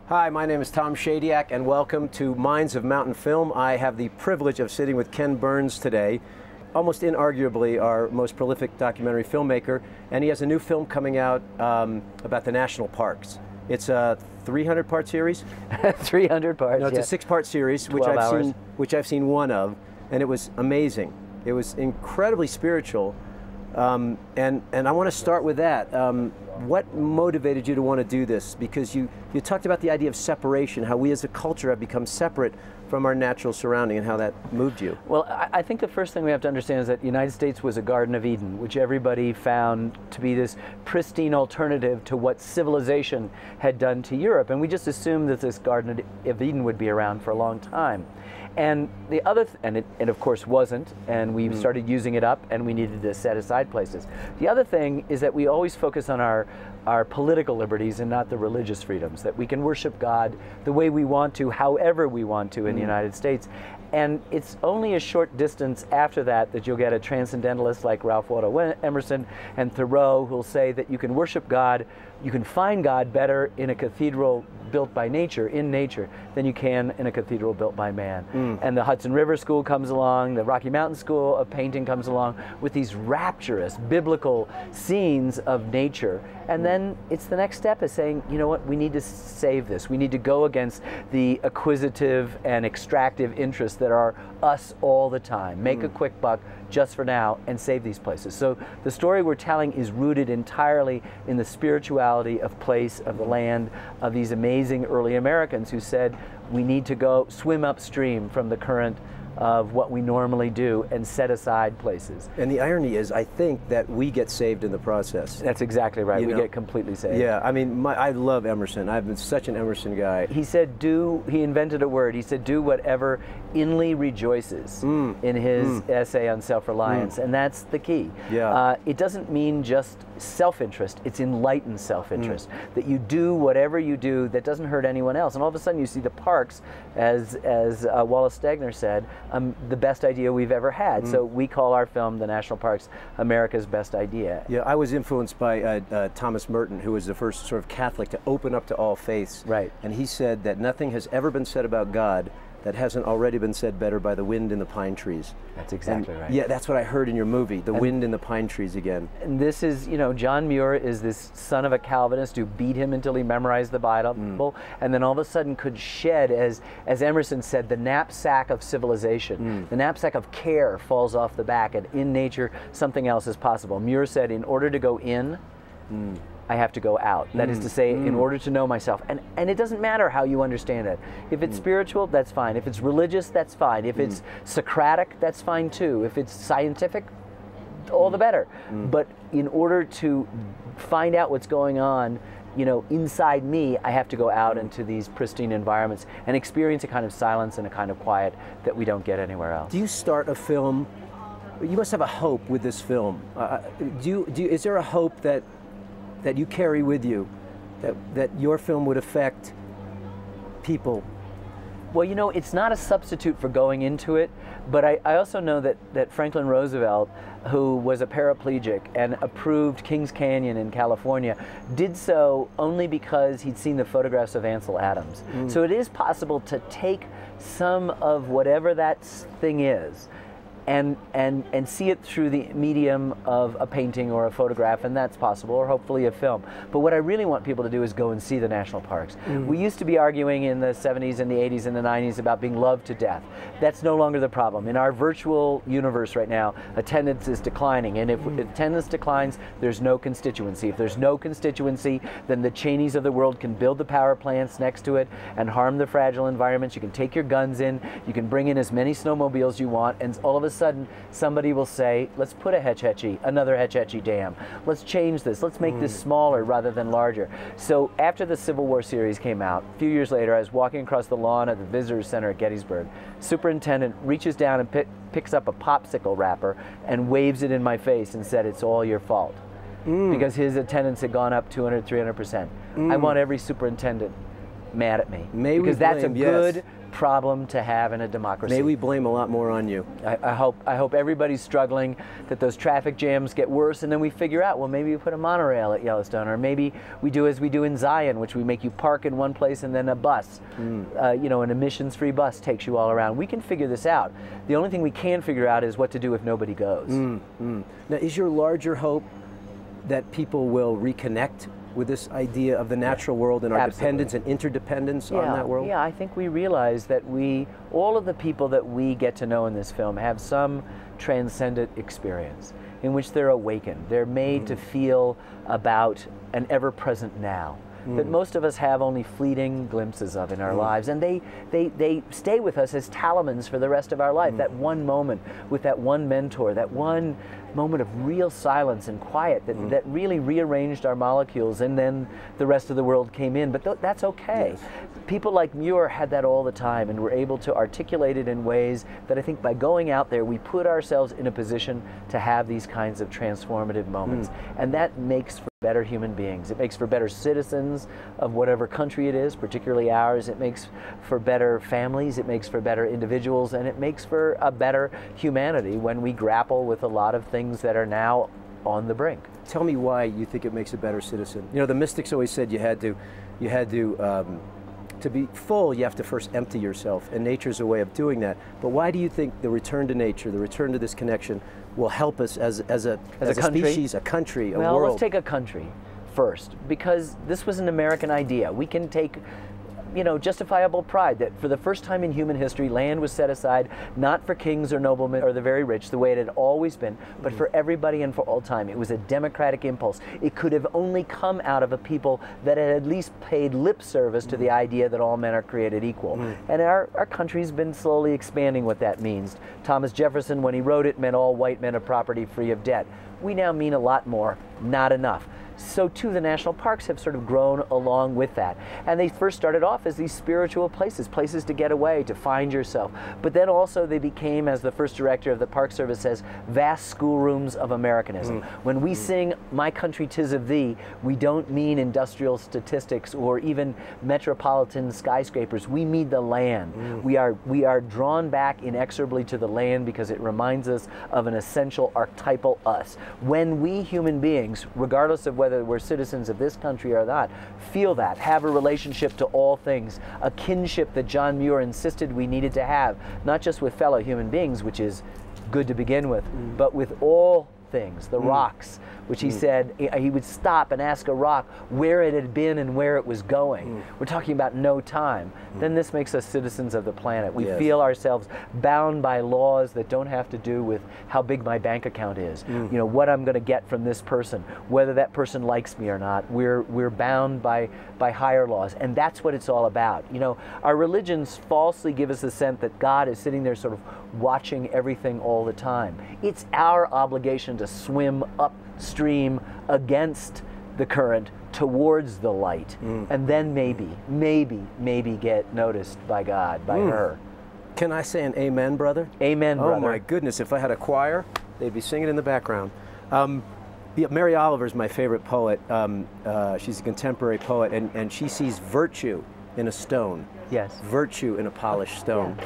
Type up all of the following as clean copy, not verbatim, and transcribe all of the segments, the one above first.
Hi, my name is Tom Shadyac, and welcome to Minds of Mountain Film. I have the privilege of sitting with Ken Burns today, almost inarguably our most prolific documentary filmmaker, and he has a new film coming out about the national parks. It's a 300-part series? 300 parts, No, it's yeah. a 6-part series, which I've seen one of, and it was amazing. It was incredibly spiritual, and I want to start with that. What motivated you to want to do this? Because you talked about the idea of separation, how we as a culture have become separate from our natural surrounding, and how that moved you. Well, I think the first thing we have to understand is that the United States was a Garden of Eden, which everybody found to be this pristine alternative to what civilization had done to Europe. And we just assumed that this Garden of Eden would be around for a long time. And the other, and it of course wasn't, and we started using it up, and we needed to set aside places. The other thing is that we always focus on our political liberties and not the religious freedoms, that we can worship God the way we want to, however we want to in the United States. And it's only a short distance after that that you'll get a transcendentalist like Ralph Waldo Emerson and Thoreau who'll say that you can worship God, you can find God better in a cathedral built by nature, in nature, than you can in a cathedral built by man. And the Hudson River School comes along, the Rocky Mountain School of Painting comes along with these rapturous biblical scenes of nature. And then it's the next step is saying, you know what, we need to save this. We need to go against the acquisitive and extractive interests that are us all the time. Make a quick buck just for now and save these places. So the story we're telling is rooted entirely in the spirituality of place, of the land, of these amazing early Americans who said we need to go swim upstream from the current of what we normally do and set aside places. And the irony is, I think that we get saved in the process. That's exactly right. We get completely saved. Yeah, I mean, I love Emerson. I've been such an Emerson guy. He said, he invented a word. He said, do whatever inly rejoices in his essay on self-reliance. And that's the key. Yeah. It doesn't mean just self-interest. It's enlightened self-interest. That you do whatever you do that doesn't hurt anyone else. And all of a sudden you see the parks, as Wallace Stegner said, the best idea we've ever had. So we call our film, The National Parks, America's Best Idea. Yeah, I was influenced by Thomas Merton, who was the first sort of Catholic to open up to all faiths. Right. And he said that nothing has ever been said about God that hasn't already been said better by the wind in the pine trees. That's exactly right. Yeah, that's what I heard in your movie, the wind in the pine trees again. And this is, you know, John Muir is this son of a Calvinist who beat him until he memorized the Bible, and then all of a sudden could shed, as Emerson said, the knapsack of civilization. The knapsack of care falls off the back, and in nature, something else is possible. Muir said, in order to go in, I have to go out. That is to say, in order to know myself. And it doesn't matter how you understand it. If it's spiritual, that's fine. If it's religious, that's fine. If it's Socratic, that's fine too. If it's scientific, all the better. But in order to find out what's going on, you know, inside me, I have to go out into these pristine environments and experience a kind of silence and a kind of quiet that we don't get anywhere else. Do you start a film, you must have a hope with this film. Is there a hope that you carry with you, that your film would affect people? Well, you know, it's not a substitute for going into it, but I also know that Franklin Roosevelt, who was a paraplegic and approved Kings Canyon in California, did so only because he'd seen the photographs of Ansel Adams. So it is possible to take some of whatever that thing is and see it through the medium of a painting or a photograph, and that's possible, or hopefully a film. But what I really want people to do is go and see the national parks. We used to be arguing in the 70s and the 80s and the 90s about being loved to death. That's no longer the problem. In our virtual universe right now, attendance is declining, and if attendance declines, there's no constituency. If there's no constituency, then the Cheneys of the world can build the power plants next to it and harm the fragile environments. You can take your guns in, you can bring in as many snowmobiles you want, and all of a sudden somebody will say, let's put a Hetch Hetchy, another Hetch Hetchy dam. Let's change this. Let's make this smaller rather than larger. So after the Civil War series came out, a few years later, I was walking across the lawn at the Visitors Center at Gettysburg. Superintendent reaches down and picks up a popsicle wrapper and waves it in my face and said, it's all your fault. Because his attendance had gone up 200, 300%. I want every superintendent mad at me. May because we that's a blame, good yes. problem to have in a democracy. May we blame a lot more on you. I hope everybody's struggling, that those traffic jams get worse, and then we figure out, well, maybe we put a monorail at Yellowstone, or maybe we do as we do in Zion, which we make you park in one place and then a bus, you know, an emissions-free bus takes you all around. We can figure this out. The only thing we can figure out is what to do if nobody goes. Now, is your larger hope that people will reconnect with this idea of the natural world and our dependence and interdependence on that world? Yeah, I think we realize that all of the people that we get to know in this film have some transcendent experience in which they're awakened. They're made to feel about an ever-present now that most of us have only fleeting glimpses of in our lives, and they stay with us as talismans for the rest of our life. That one moment with that one mentor, that one moment of real silence and quiet that really rearranged our molecules, and then the rest of the world came in. But that's okay. Yes. People like Muir had that all the time, and were able to articulate it in ways that I think by going out there, we put ourselves in a position to have these kinds of transformative moments. And that makes for better human beings. It makes for better citizens of whatever country it is, particularly ours. It makes for better families, it makes for better individuals, and it makes for a better humanity when we grapple with a lot of things that are now on the brink. Tell me why you think it makes a better citizen. You know, the mystics always said you had to be full, you have to first empty yourself, and nature's a way of doing that. But why do you think the return to nature, the return to this connection, will help us as a species, a country, a world? Well, let's take a country first, because this was an American idea. We can take, you know, justifiable pride that for the first time in human history, land was set aside not for kings or noblemen or the very rich, the way it had always been, but for everybody and for all time. It was a democratic impulse. It could have only come out of a people that had at least paid lip service to the idea that all men are created equal. And our country's been slowly expanding what that means. Thomas Jefferson, when he wrote it, meant all white men of property free of debt. We now mean a lot more, not enough. So too the national parks have sort of grown along with that. And they first started off as these spiritual places, places to get away, to find yourself. But then also they became, as the first director of the Park Service says, vast schoolrooms of Americanism. When we sing "My Country 'Tis of Thee," we don't mean industrial statistics or even metropolitan skyscrapers. We mean the land. We are drawn back inexorably to the land because it reminds us of an essential archetypal us. When we human beings, regardless of whether we're citizens of this country or not, feel that, have a relationship to all things, a kinship that John Muir insisted we needed to have, not just with fellow human beings, which is good to begin with, but with all things, the rocks, which he said he would stop and ask a rock where it had been and where it was going. We're talking about no time. Then this makes us citizens of the planet. We feel ourselves bound by laws that don't have to do with how big my bank account is, you know, what I'm going to get from this person, whether that person likes me or not. We're bound by higher laws, and that's what it's all about. You know, our religions falsely give us the sense that God is sitting there sort of watching everything all the time. It's our obligation to swim upstream against the current towards the light, and then maybe get noticed by God, by her. Can I say an amen, brother? Amen, brother. Oh my goodness, if I had a choir, they'd be singing in the background. Mary Oliver's my favorite poet. She's a contemporary poet, and she sees virtue in a stone. Yes. Virtue in a polished stone.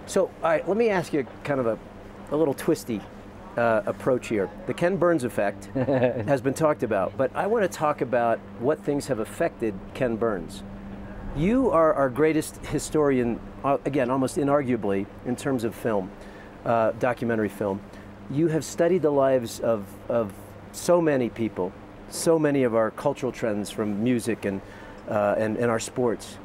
So, all right, let me ask you kind of a little twisty approach here. The Ken Burns effect has been talked about, but I want to talk about what things have affected Ken Burns. You are our greatest historian, again, almost inarguably, in terms of film, documentary film. You have studied the lives of so many people, so many of our cultural trends, from music and our sports.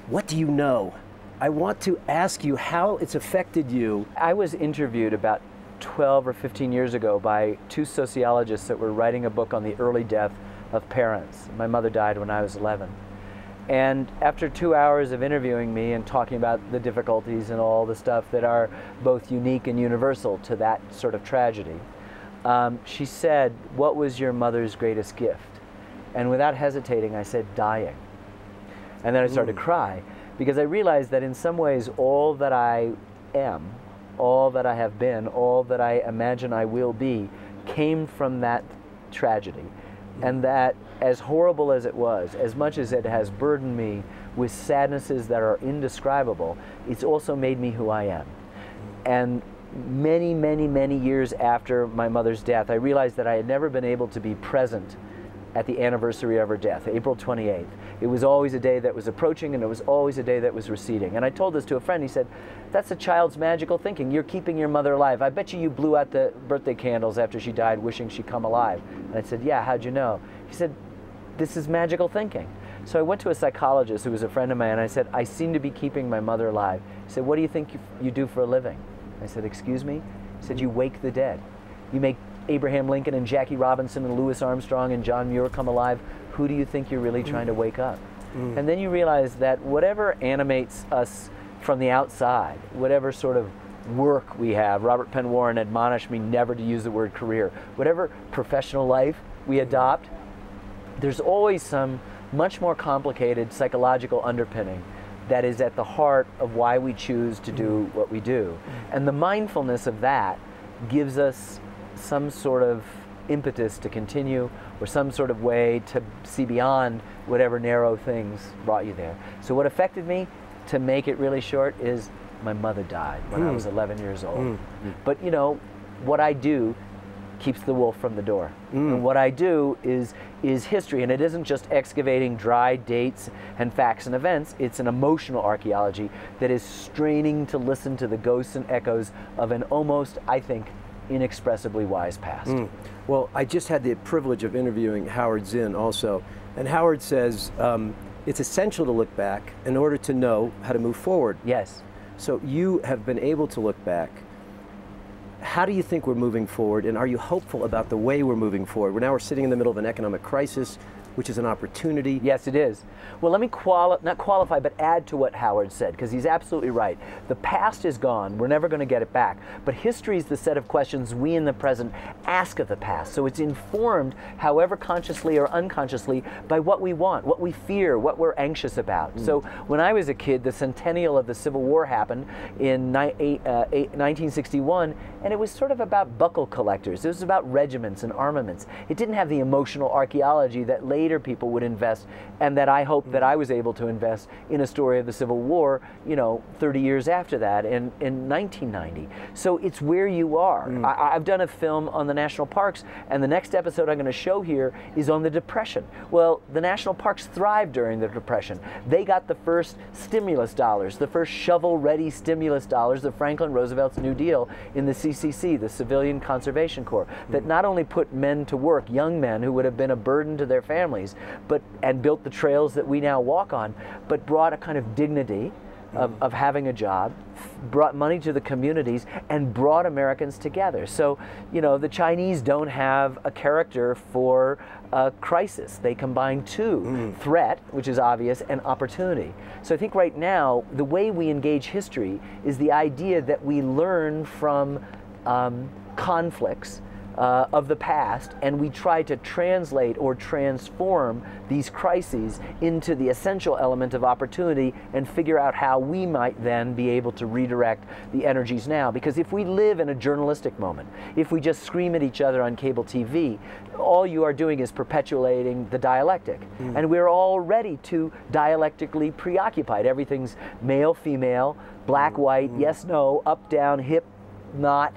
What do you know? I want to ask you how it's affected you. I was interviewed about 12 or 15 years ago by two sociologists that were writing a book on the early death of parents. My mother died when I was 11. And after 2 hours of interviewing me and talking about the difficulties and all the stuff that are both unique and universal to that sort of tragedy, she said, "What was your mother's greatest gift?" And without hesitating, I said, "Dying." And then I started to cry, because I realized that in some ways all that I am, all that I have been, all that I imagine I will be, came from that tragedy. And that, as horrible as it was, as much as it has burdened me with sadnesses that are indescribable, it's also made me who I am. And many, many, many years after my mother's death, I realized that I had never been able to be present at the anniversary of her death, April 28th. It was always a day that was approaching, and it was always a day that was receding. And I told this to a friend. He said, "That's a child's magical thinking. You're keeping your mother alive. I bet you blew out the birthday candles after she died wishing she'd come alive." And I said, "Yeah, how'd you know?" He said, "This is magical thinking." So I went to a psychologist who was a friend of mine, and I said, "I seem to be keeping my mother alive." He said, "What do you think you do for a living?" I said, "Excuse me?" He said, "You wake the dead. You make Abraham Lincoln and Jackie Robinson and Louis Armstrong and John Muir come alive. Who do you think you're really trying to wake up?" And then you realize that whatever animates us from the outside, whatever sort of work we have, Robert Penn Warren admonished me never to use the word career, whatever professional life we adopt, there's always some much more complicated psychological underpinning that is at the heart of why we choose to do what we do. And the mindfulness of that gives us some sort of impetus to continue, or some sort of way to see beyond whatever narrow things brought you there. So what affected me, to make it really short, is my mother died when I was 11 years old. But you know, what I do keeps the wolf from the door. And what I do is history, and it isn't just excavating dry dates and facts and events. It's an emotional archaeology that is straining to listen to the ghosts and echoes of an almost, I think, inexpressibly wise past. Well, I just had the privilege of interviewing Howard Zinn also, and Howard says it's essential to look back in order to know how to move forward. Yes. So you have been able to look back. How do you think we're moving forward, and are you hopeful about the way we're moving forward? We're sitting in the middle of an economic crisis, which is an opportunity. Yes, it is. Well, let me not qualify, but add to what Howard said, because he's absolutely right. The past is gone. We're never going to get it back. But history is the set of questions we in the present ask of the past. So it's informed, however consciously or unconsciously, by what we want, what we fear, what we're anxious about. So when I was a kid, the centennial of the Civil War happened in 1961, and it was sort of about buckle collectors. It was about regiments and armaments. It didn't have the emotional archaeology that later people would invest, and that I hope that I was able to invest in a story of the Civil War, 30 years after that, in 1990. So it's where you are. I've done a film on the national parks, and the next episode I'm going to show here is on the Depression. Well, the national parks thrived during the Depression. They got the first stimulus dollars, the first shovel-ready stimulus dollars of Franklin Roosevelt's New Deal in the CCC, the Civilian Conservation Corps, that not only put men to work, young men who would have been a burden to their families, and built the trails that we now walk on, but brought a kind of dignity of having a job, brought money to the communities, and brought Americans together. So, the Chinese don't have a character for a crisis. They combine two, threat, which is obvious, and opportunity. So I think right now, the way we engage history is the idea that we learn from conflicts of the past, and we try to translate or transform these crises into the essential element of opportunity and figure out how we might then be able to redirect the energies now. Because if we live in a journalistic moment, if we just scream at each other on cable TV, all you are doing is perpetuating the dialectic. And we're already too dialectically preoccupied. Everything's male, female, black, white, yes, no, up, down, hip, not,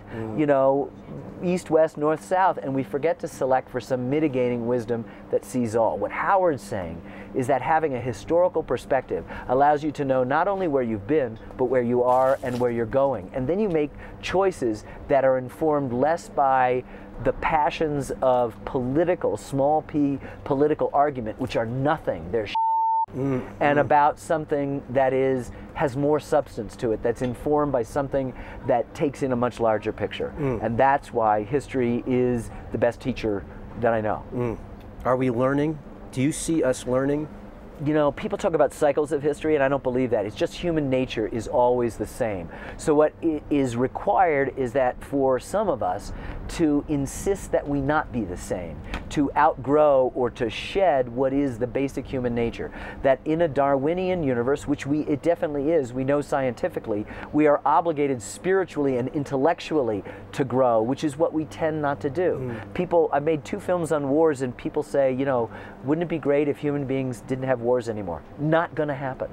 east, west, north, south, and we forget to select for some mitigating wisdom that sees all. What Howard's saying is that having a historical perspective allows you to know not only where you've been, but where you are and where you're going. And then you make choices that are informed less by the passions of political, small p, political argument, which are nothing. They're and about something that has more substance to it, that's informed by something that takes in a much larger picture. And that's why history is the best teacher that I know. Are we learning? Do you see us learning you know, people talk about cycles of history, and I don't believe that. It's just human nature is always the same. So what is required is that for some of us to insist that we not be the same, to outgrow or to shed what is the basic human nature. That in a Darwinian universe, which it definitely is, we know scientifically, we are obligated spiritually and intellectually to grow, which is what we tend not to do. People, I made 2 films on wars, and people say, you know, wouldn't it be great if human beings didn't have wars anymore? Not going to happen.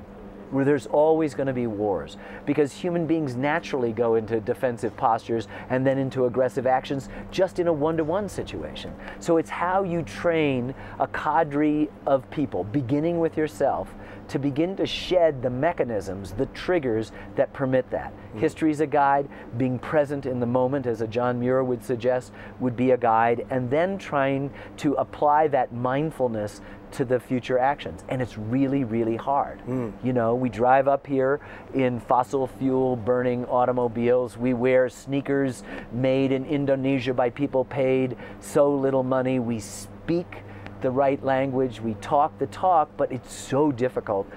Where there's always going to be wars, because human beings naturally go into defensive postures and then into aggressive actions just in a one-to-one situation. So it's how you train a cadre of people, beginning with yourself, to begin to shed the mechanisms, the triggers that permit that. History is a guide. Being present in the moment, as a John Muir would suggest, would be a guide, and then trying to apply that mindfulness to the future actions. And it's really, really hard. You know, we drive up here in fossil fuel burning automobiles. We wear sneakers made in Indonesia by people paid so little money. We speak the right language, we talk the talk, but it's so difficult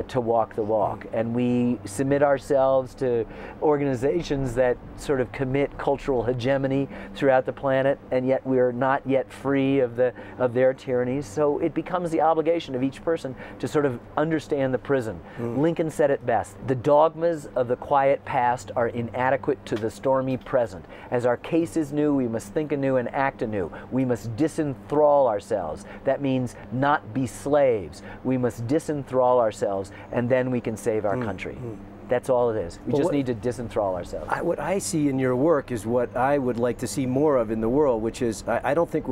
to walk the walk. And we submit ourselves to organizations that sort of commit cultural hegemony throughout the planet, and yet we are not yet free of their tyrannies. So it becomes the obligation of each person to sort of understand the prison. Lincoln said it best: the dogmas of the quiet past are inadequate to the stormy present. As our case is new, we must think anew and act anew. We must disenthrall ourselves. That means not be slaves. We must disenthrall ourselves, and then we can save our country. That's all it is. We just need to disenthrall ourselves. What I see in your work is what I would like to see more of in the world, which is, I don't think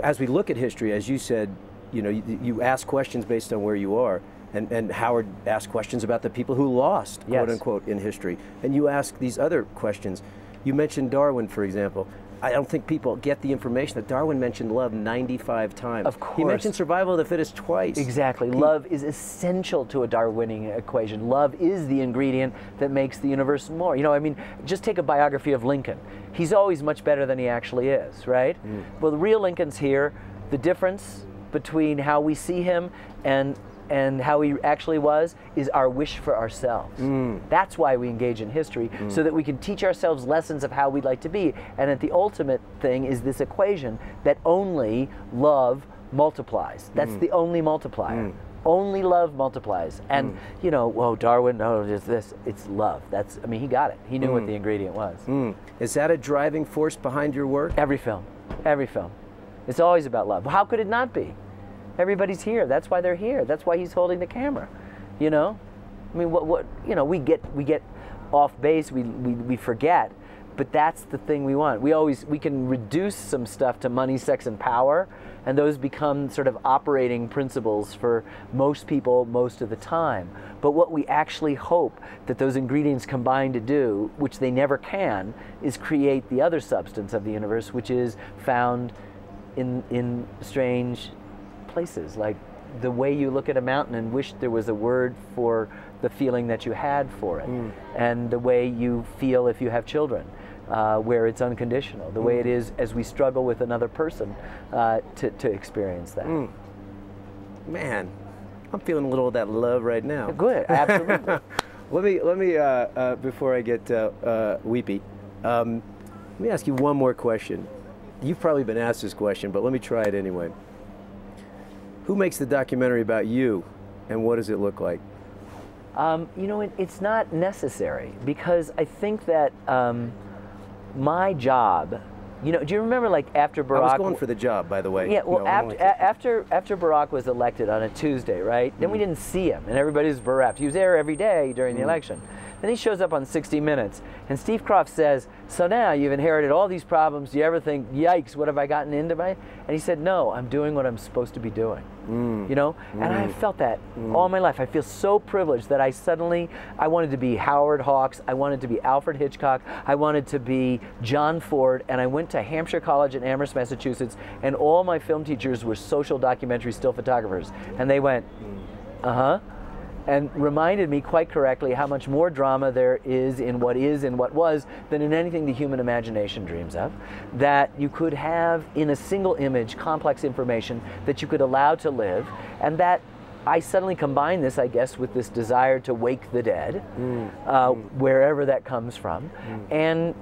as we look at history, as you said, you know, you ask questions based on where you are, and Howard asked questions about the people who lost, quote unquote, in history, and you ask these other questions. You mentioned Darwin, for example. I don't think people get the information that Darwin mentioned love 95 times. Of course. He mentioned survival of the fittest twice. Exactly. Love is essential to a Darwinian equation. Love is the ingredient that makes the universe more. You know, I mean, just take a biography of Lincoln. He's always much better than he actually is, right? Well, the real Lincoln's here. The difference between how we see him and how he actually was is our wish for ourselves. That's why we engage in history, so that we can teach ourselves lessons of how we'd like to be. And at the ultimate thing is this equation that only love multiplies. That's the only multiplier. Only love multiplies. And you know, whoa, Darwin, no, it's love. That's, I mean, he got it. He knew what the ingredient was. Is that a driving force behind your work? Every film. It's always about love. How could it not be? Everybody's here. That's why they're here. That's why he's holding the camera. You know, I mean, what you know, we get off base. We forget, but that's the thing we want. We can reduce some stuff to money, sex, and power, and those become sort of operating principles for most people most of the time. But what we actually hope that those ingredients combine to do, which they never can, is create the other substance of the universe, which is found in strange places, like the way you look at a mountain and wish there was a word for the feeling that you had for it, and the way you feel if you have children, where it's unconditional, the way it is as we struggle with another person to experience that. Man, I'm feeling a little of that love right now. Good, absolutely. Let me before I get weepy, let me ask you one more question. You've probably been asked this question, but let me try it anyway. Who makes the documentary about you, and what does it look like? You know, it's not necessary, because I think that my job, you know, do you remember, like, after Barack... I was going for the job, by the way. Yeah, well, after Barack was elected on a Tuesday, right? Then we didn't see him, and everybody's bereft. He was there every day during the election. Then he shows up on 60 Minutes, and Steve Kroft says, so now you've inherited all these problems. Do you ever think, yikes, what have I gotten into? And he said, no, I'm doing what I'm supposed to be doing. You know? And I felt that all my life. I feel so privileged that I wanted to be Howard Hawks, I wanted to be Alfred Hitchcock, I wanted to be John Ford, and I went to Hampshire College in Amherst, Massachusetts, and all my film teachers were social documentary still photographers. And they went, and reminded me quite correctly how much more drama there is in what was than in anything the human imagination dreams of. That you could have in a single image complex information that you could allow to live, and that I suddenly combine this, I guess, with this desire to wake the dead, wherever that comes from, and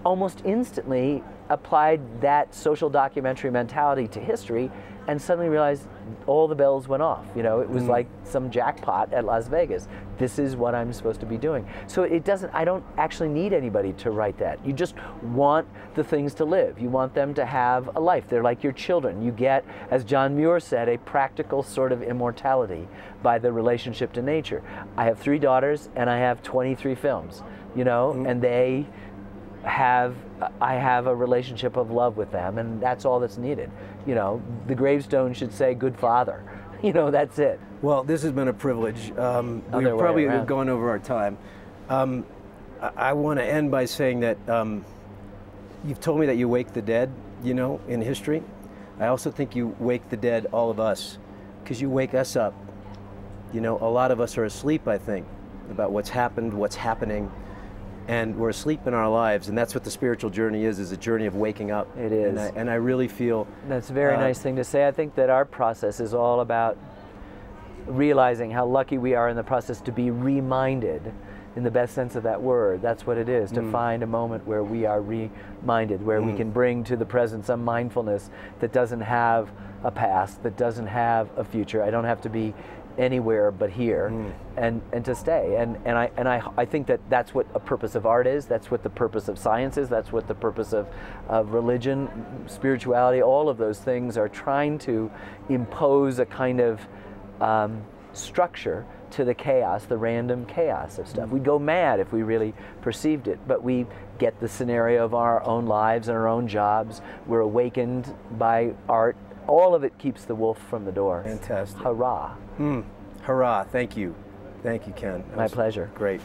almost instantly applied that social documentary mentality to history, and suddenly realized all the bells went off. You know, it was like some jackpot at Las Vegas. This is what I'm supposed to be doing. So it doesn't, I don't actually need anybody to write that. You just want the things to live. You want them to have a life. They're like your children. You get, as John Muir said, a practical sort of immortality by the relationship to nature. I have 3 daughters and I have 23 films, you know, and I have a relationship of love with them, and that's all that's needed. You know, the gravestone should say "Good Father." You know, that's it. Well, this has been a privilege. We've probably gone over our time. I want to end by saying that you've told me that you wake the dead, you know, in history. I also think you wake the dead, all of us, because you wake us up. You know, a lot of us are asleep, I think, about what's happened, what's happening. And we're asleep in our lives, and that's what the spiritual journey is a journey of waking up. It is. And I really feel... That's a very nice thing to say. I think that our process is all about realizing how lucky we are in the process to be reminded, in the best sense of that word. That's what it is, to find a moment where we are reminded, where we can bring to the present some mindfulness that doesn't have a past, that doesn't have a future. I don't have to be anywhere but here, and to stay, and I think that that's what a purpose of art is. That's what the purpose of science is. That's what the purpose of religion, spirituality. All of those things are trying to impose a kind of structure to the chaos, the random chaos of stuff. We'd go mad if we really perceived it, but we get the scenario of our own lives and our own jobs. We're awakened by art. All of it keeps the wolf from the door. Fantastic. Hurrah. Hurrah. Thank you. Thank you, Ken. My pleasure. Great.